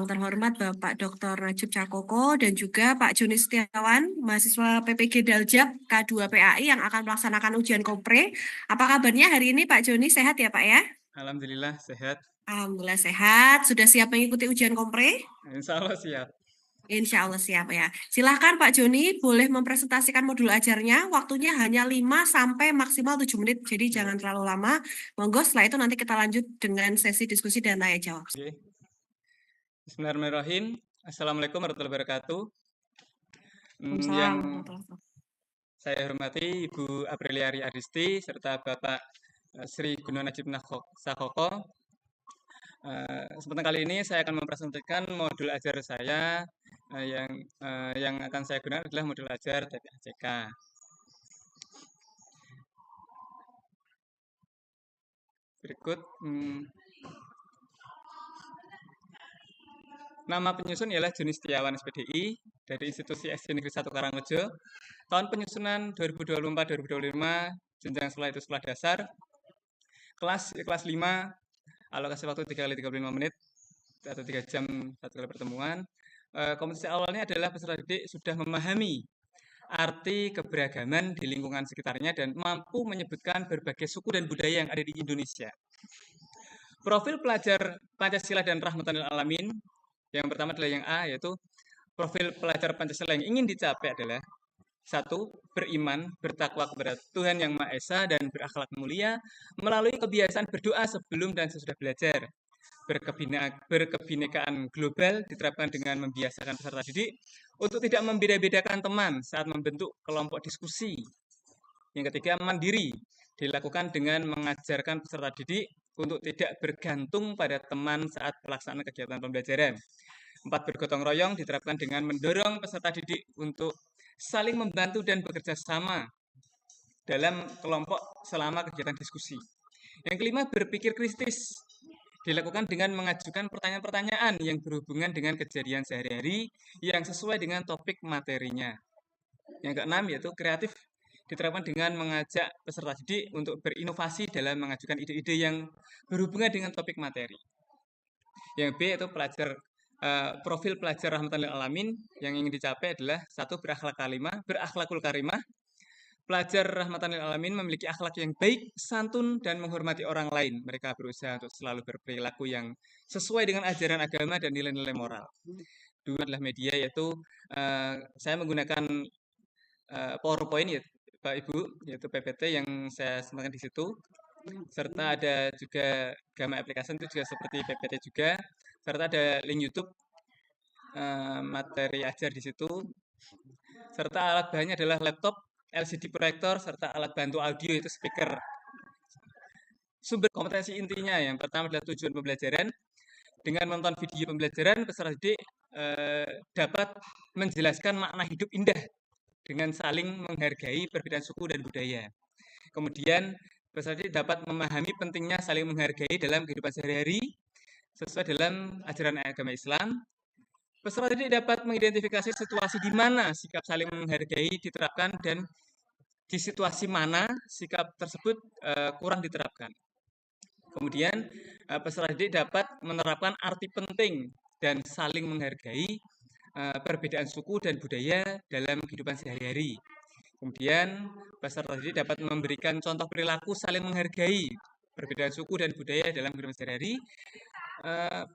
yang terhormat Bapak Dr. Najib Cakoko dan juga Pak Joni Setiawan, mahasiswa PPG Daljab K2 PAI yang akan melaksanakan ujian kopre. Apa kabarnya hari ini Pak Joni? Sehat ya Pak ya? Alhamdulillah sehat. Alhamdulillah sehat. Sudah siap mengikuti ujian kopre? Insya Allah siap. Insya Allah siap ya. Silahkan Pak Joni, boleh mempresentasikan modul ajarnya. Waktunya hanya 5 sampai maksimal 7 menit, jadi jangan terlalu lama. Monggo setelah itu nanti kita lanjut dengan sesi diskusi dan tanya jawab. Oke. Bismillahirrahmanirrahim. Assalamualaikum warahmatullahi wabarakatuh. Yang saya hormati Ibu Aprilia Aristi serta Bapak Sri Gunawan Najib Cakoko. Kesempatan kali ini saya akan mempresentasikan modul ajar saya yang akan saya gunakan adalah modul ajar TPACK. Berikut nama penyusun ialah Joni Setiawan SPDI dari Institusi SD Negeri 1 Karangrejo. Tahun penyusunan 2024-2025, jenjang sekolah itu sekolah dasar. Kelas 5, alokasi waktu 3 kali 35 menit atau 3 jam 1 kali pertemuan. Kompetensi awalnya adalah peserta didik sudah memahami arti keberagaman di lingkungan sekitarnya dan mampu menyebutkan berbagai suku dan budaya yang ada di Indonesia. Profil pelajar Pancasila dan Rahmatan lil Alamin, yang pertama adalah yang A, yaitu profil pelajar Pancasila yang ingin dicapai adalah 1. Beriman, bertakwa kepada Tuhan Yang Maha Esa dan berakhlak mulia melalui kebiasaan berdoa sebelum dan sesudah belajar. Berkebinekaan global diterapkan dengan membiasakan peserta didik untuk tidak membeda-bedakan teman saat membentuk kelompok diskusi. Yang ketiga, mandiri, dilakukan dengan mengajarkan peserta didik untuk tidak bergantung pada teman saat pelaksanaan kegiatan pembelajaran. 4. Bergotong royong diterapkan dengan mendorong peserta didik untuk saling membantu dan bekerja sama dalam kelompok selama kegiatan diskusi. Yang kelima, berpikir kritis, dilakukan dengan mengajukan pertanyaan-pertanyaan yang berhubungan dengan kejadian sehari-hari yang sesuai dengan topik materinya. Yang keenam, yaitu kreatif, diterapkan dengan mengajak peserta didik untuk berinovasi dalam mengajukan ide-ide yang berhubungan dengan topik materi. Yang B, yaitu profil pelajar Rahmatan lil Alamin yang ingin dicapai adalah 1. Berakhlakul karimah. Pelajar Rahmatan lil Alamin memiliki akhlak yang baik, santun, dan menghormati orang lain. Mereka berusaha untuk selalu berperilaku yang sesuai dengan ajaran agama dan nilai-nilai moral. 2 adalah media, yaitu saya menggunakan PowerPoint ya, Pak Ibu, yaitu PPT yang saya sampaikan di situ. Serta ada juga Gamma Application itu juga seperti PPT juga. Serta ada link YouTube materi ajar di situ. Serta alat bahannya adalah laptop, LCD proyektor, serta alat bantu audio yaitu speaker. Sumber kompetensi intinya yang pertama adalah tujuan pembelajaran. Dengan menonton video pembelajaran, peserta didik dapat menjelaskan makna hidup indah dengan saling menghargai perbedaan suku dan budaya. Kemudian, peserta didik dapat memahami pentingnya saling menghargai dalam kehidupan sehari-hari sesuai dalam ajaran agama Islam. Peserta didik dapat mengidentifikasi situasi di mana sikap saling menghargai diterapkan dan di situasi mana sikap tersebut kurang diterapkan. Kemudian, peserta didik dapat menerapkan arti penting dan saling menghargai perbedaan suku dan budaya dalam kehidupan sehari-hari. Kemudian, peserta didik dapat memberikan contoh perilaku saling menghargai perbedaan suku dan budaya dalam kehidupan sehari-hari.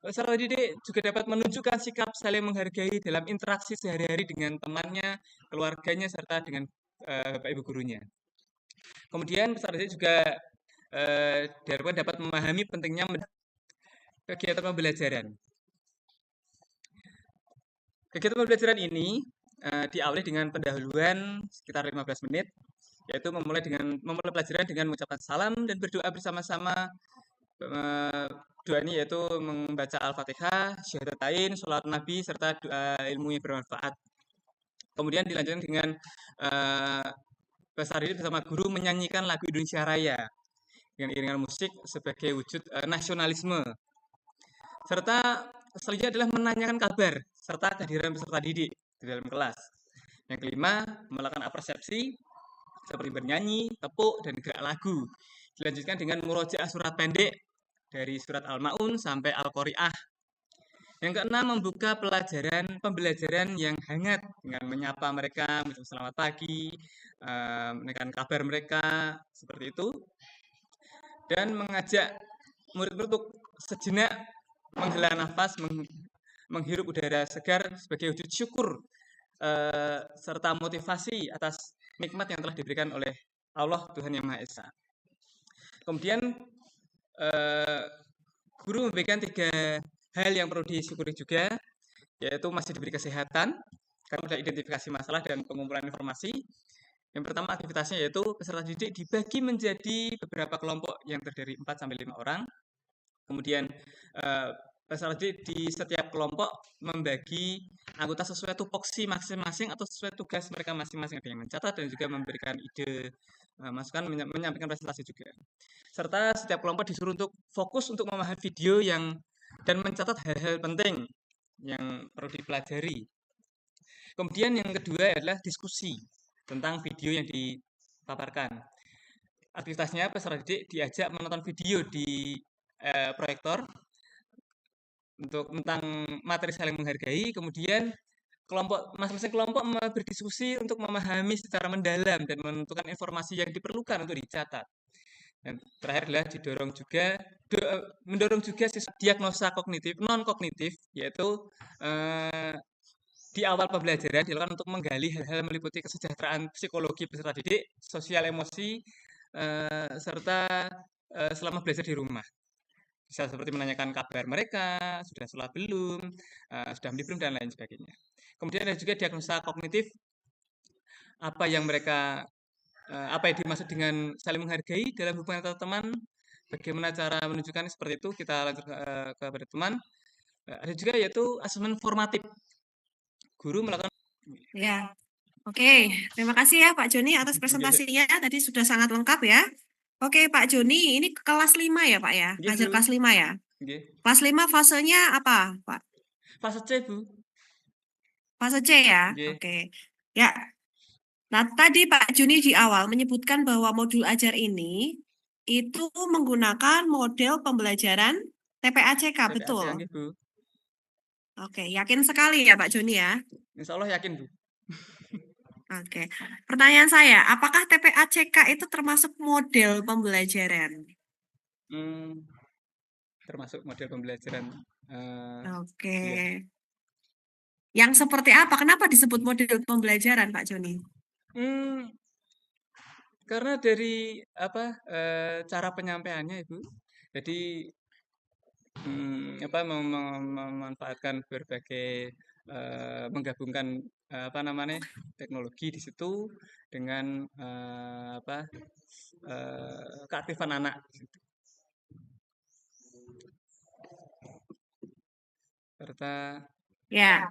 Peserta didik juga dapat menunjukkan sikap saling menghargai dalam interaksi sehari-hari dengan temannya, keluarganya, serta dengan Bapak Ibu gurunya. Kemudian peserta didik juga diharapkan dapat memahami pentingnya kegiatan pembelajaran. Kegiatan pembelajaran ini diawali dengan pendahuluan sekitar 15 menit, yaitu memulai pelajaran dengan mengucapkan salam dan berdoa bersama-sama. Doa ini yaitu membaca Al-Fatihah, syahadatain, sholat Nabi, serta doa ilmu yang bermanfaat. Kemudian dilanjutkan dengan peserta didik bersama guru menyanyikan lagu Indonesia Raya dengan iringan musik sebagai wujud nasionalisme. Serta selanjutnya adalah menanyakan kabar serta kehadiran peserta didik di dalam kelas. Yang kelima, melakukan apresiasi seperti bernyanyi, tepuk, dan gerak lagu. Dilanjutkan dengan murojaah surat pendek dari surat Al-Ma'un sampai Al-Qari'ah. Yang keenam, membuka pembelajaran yang hangat dengan menyapa mereka, mengucapkan selamat pagi, menanyakan kabar mereka, seperti itu. Dan mengajak murid-murid untuk sejenak menghela nafas, menghirup udara segar sebagai wujud syukur serta motivasi atas nikmat yang telah diberikan oleh Allah Tuhan Yang Maha Esa. Kemudian eh, guru memberikan 3 hal yang perlu disyukuri juga, yaitu masih diberi kesehatan, karena sudah identifikasi masalah dan pengumpulan informasi. Yang pertama aktivitasnya yaitu peserta didik dibagi menjadi beberapa kelompok yang terdiri 4 sampai 5 orang. Kemudian peserta didik di setiap kelompok membagi anggota sesuai tupoksi masing-masing atau sesuai tugas mereka masing-masing, ada yang mencatat dan juga memberikan ide, masukan, menyampaikan presentasi juga. Serta setiap kelompok disuruh untuk fokus untuk memahami video dan mencatat hal-hal penting yang perlu dipelajari. Kemudian yang kedua adalah diskusi tentang video yang dipaparkan. Aktivitasnya peserta didik diajak menonton video di proyektor tentang materi saling menghargai, kemudian masing-masing kelompok berdiskusi untuk memahami secara mendalam dan menentukan informasi yang diperlukan untuk dicatat. Dan terakhir adalah mendorong juga siswa diagnosa kognitif, non kognitif, yaitu di awal pembelajaran dilakukan untuk menggali hal-hal meliputi kesejahteraan psikologi peserta didik, sosial emosi, serta selama belajar di rumah. Bisa seperti menanyakan kabar mereka, sudah sholat belum, sudah mandi belum, dan lain sebagainya. Kemudian ada juga diagnosa kognitif, apa yang dimaksud dengan saling menghargai dalam hubungan antar teman, bagaimana cara menunjukkan seperti itu, kita lanjut kepada teman. Ada juga yaitu asesmen formatif. Guru melakukan. Ya, oke. Terima kasih ya Pak Joni atas presentasinya. Tadi sudah sangat lengkap ya. Oke Pak Joni, ini kelas 5 ya Pak ya? Nggih, Ngajar Bu. kelas 5 ya? Nggih. Kelas 5 fasenya apa Pak? Fase C, Bu. Fase C ya? Nggih. Oke. Ya. Nah, tadi Pak Joni di awal menyebutkan bahwa modul ajar ini itu menggunakan model pembelajaran TPACK, TPACK, betul? nggih, Bu. Oke, yakin sekali ya Pak Joni ya? Insya Allah yakin, Bu. Oke. Pertanyaan saya, apakah TPACK itu termasuk model pembelajaran? Termasuk model pembelajaran. Oke. Iya. Yang seperti apa? Kenapa disebut model pembelajaran, Pak Joni? Karena dari cara penyampaiannya, Ibu. Jadi memanfaatkan berbagai menggabungkan teknologi di situ dengan keaktifan anak. Serta Ya,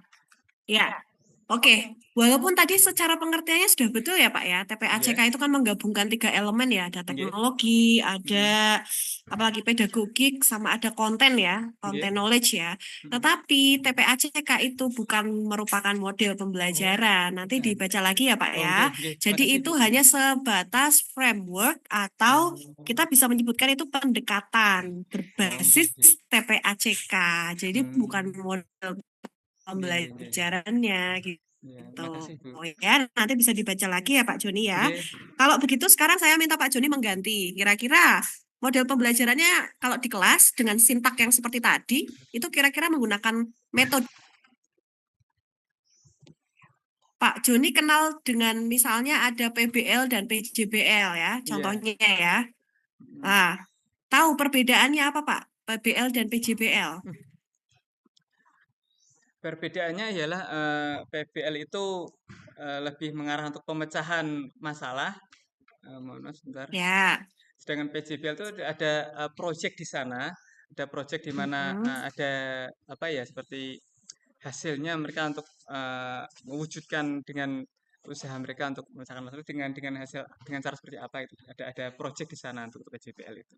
ya. Oke, walaupun tadi secara pengertiannya sudah betul ya Pak ya, TPACK itu kan menggabungkan 3 elemen ya, ada teknologi, ada apalagi pedagogik, sama ada konten ya, konten knowledge ya. Tetapi TPACK itu bukan merupakan model pembelajaran, nanti dibaca lagi ya Pak ya. Jadi Makasih, itu Bu. hanya sebatas framework atau kita bisa menyebutkan itu pendekatan berbasis TPACK. Jadi bukan model pembelajarannya gitu. Makasih, Bu. Oh ya, nanti bisa dibaca lagi ya Pak Joni ya. Nggih. Kalau begitu sekarang saya minta Pak Joni mengganti. Kira-kira model pembelajarannya kalau di kelas dengan sintak yang seperti tadi, itu kira-kira menggunakan metode. Pak Joni kenal dengan misalnya ada PBL dan PJBL ya, contohnya ya. Nah, tahu perbedaannya apa Pak? PBL dan PJBL. Perbedaannya ialah PBL itu lebih mengarah untuk pemecahan masalah. Mohon maaf sebentar. Ya. Sedangkan PJBL itu ada proyek di sana, ada proyek di mana ada seperti hasilnya mereka untuk mewujudkan dengan usaha mereka untuk memecahkan masalah dengan hasil dengan cara seperti apa itu. Ada proyek di sana untuk PJBL itu.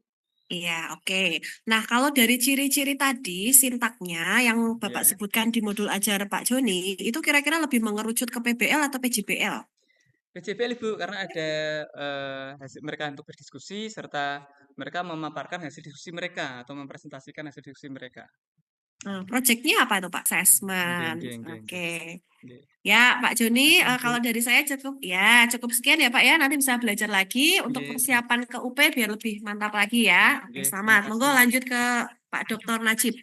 Iya, oke. Nah, kalau dari ciri-ciri tadi, sintaknya yang Bapak Iya. sebutkan di modul ajar Pak Joni, itu kira-kira lebih mengerucut ke PBL atau PJBL? PJBL, Ibu, karena ada hasil mereka untuk berdiskusi serta mereka memaparkan hasil diskusi mereka atau mempresentasikan hasil diskusi mereka. Proyeknya apa itu Pak? Nggih, Assessment. nggih, nggih, Oke. nggih. Nggih. Ya, Pak Joni, Thank kalau you. dari saya cukup sekian ya Pak ya. Nanti bisa belajar lagi untuk Nggih, persiapan ke UP biar lebih mantap lagi ya. Oke, nggih, terima selamat. Monggo kasih. lanjut ke Pak Dr. Najib.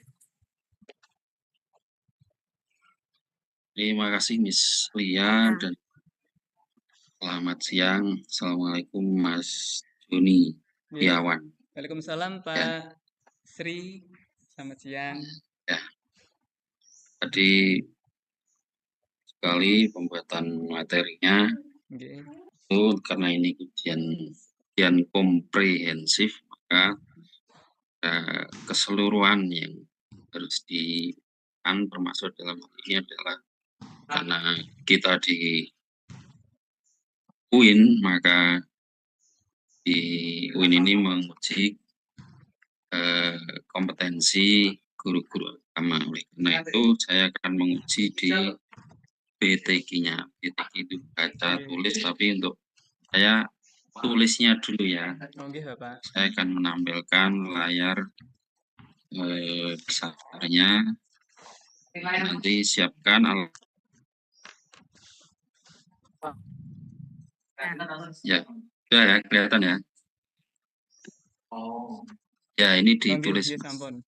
Terima kasih Miss Lia Nah, dan selamat siang. Assalamualaikum Mas Joni Nggih. Setiawan. Waalaikumsalam Pak Sri. Selamat siang. Ya, tadi sekali pembuatan materinya Nggih. itu karena ini ujian komprehensif, maka keseluruhan yang harus termasuk dalam hal ini adalah karena kita di UIN, maka di UIN ini menguji kompetensi guru-guru agama. Oleh karena itu saya akan menguji di BTQ-nya. BTQ itu baca tulis, tapi untuk saya tulisnya dulu ya. Oke, Bapak. Saya akan menampilkan layar besarnya. Nanti siapkan ya, sudah ya, kelihatan ya. Ya, ini ditulis. Nggih, sampun.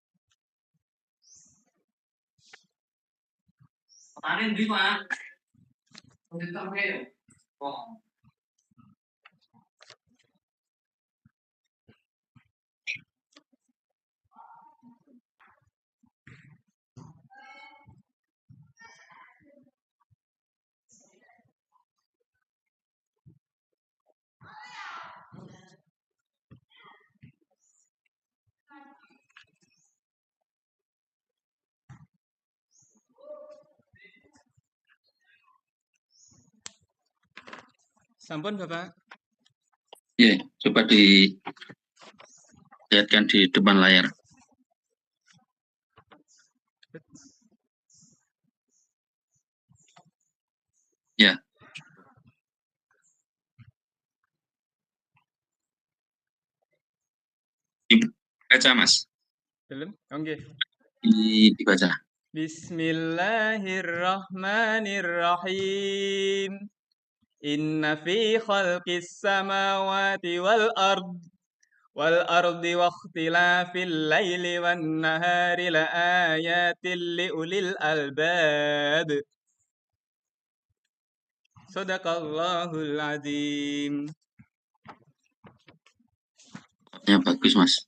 Sampun, Bapak. Ya, coba dilihatkan di depan layar. Ya. Dibaca, Mas. Belum? Oke. Dibaca. Bismillahirrahmanirrahim. Inna fi khalqis samawati wal ardi wa ikhtilafil laili wan nahari la ayatin li ulil albab. Sadaqallahul azim. Ya, bagus, Mas.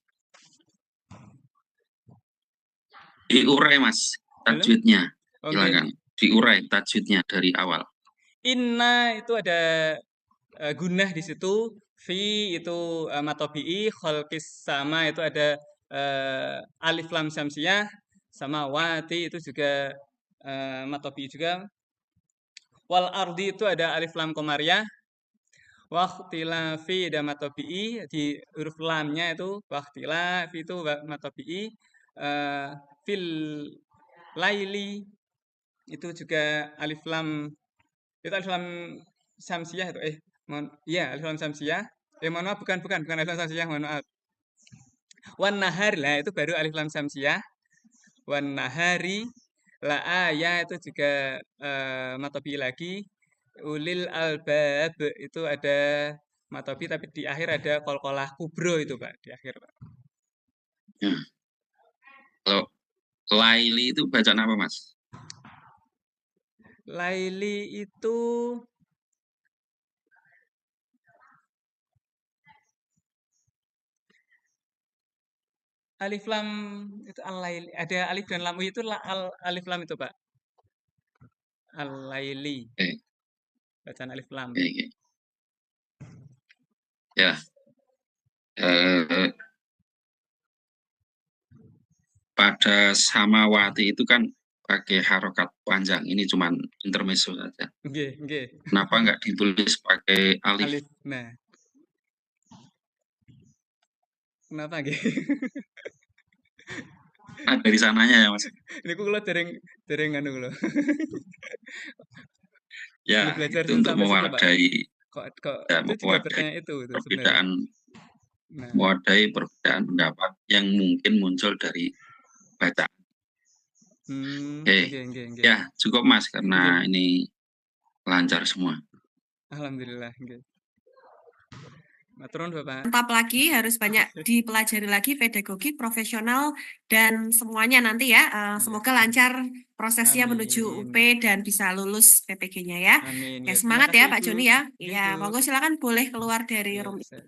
Diurai, Mas, tajwidnya. Silakan. Diurai tajwidnya dari awal. Inna itu ada gunnah di situ, fi itu matobi'i, khalqis sama itu ada alif lam syamsiyah, sama wati itu juga matobi'i juga. Wal ardi itu ada alif lam qamariyah. Waqtilafi ada matobi'i, di huruf lamnya itu waqtilafi itu matobi'i. Fil laili itu juga alif lam, itu alif lam syamsiyah itu iya alif lam syamsiyah. Mohon maaf, bukan alif lam syamsiyah, mohon maaf. Wan nahar lah itu baru alif lam syamsiyah. Wan nahari la aya itu juga matobi lagi. Ulil albab itu ada matobi tapi di akhir ada qalqalah kubro itu Pak, di akhir Pak. Ya. Kalau laili itu bacaan apa, Mas? Laili itu alif lam itu al-laili, ada alif dan lam itu alif lam itu Pak. Al-laili. Bacaan alif lam. Ya. Pada samawati itu kan pakai harokat panjang. Ini cuman intermezzo saja. Nggih. Kenapa nggak ditulis pakai alif? Nah. Kenapa nggih? Nah, dari sananya ya, Mas. Ini kula dereng anu kula. Ya, itu untuk mewadai perbedaan mewadai perbedaan pendapat yang mungkin muncul dari bacaan. Oke. Nggih. Ya, cukup Mas karena ini lancar semua. Alhamdulillah, nggih. Matur nuwun Bapak. Mantap lagi, harus banyak dipelajari lagi pedagogi profesional dan semuanya nanti ya. Semoga lancar prosesnya menuju UP dan bisa lulus PPG-nya ya. Amin. Oke, Ya, terima semangat kasih, ya Pak Ibu. Joni ya. Iya, Iya, Ibu. monggo silakan boleh keluar dari Iya, room. bisa.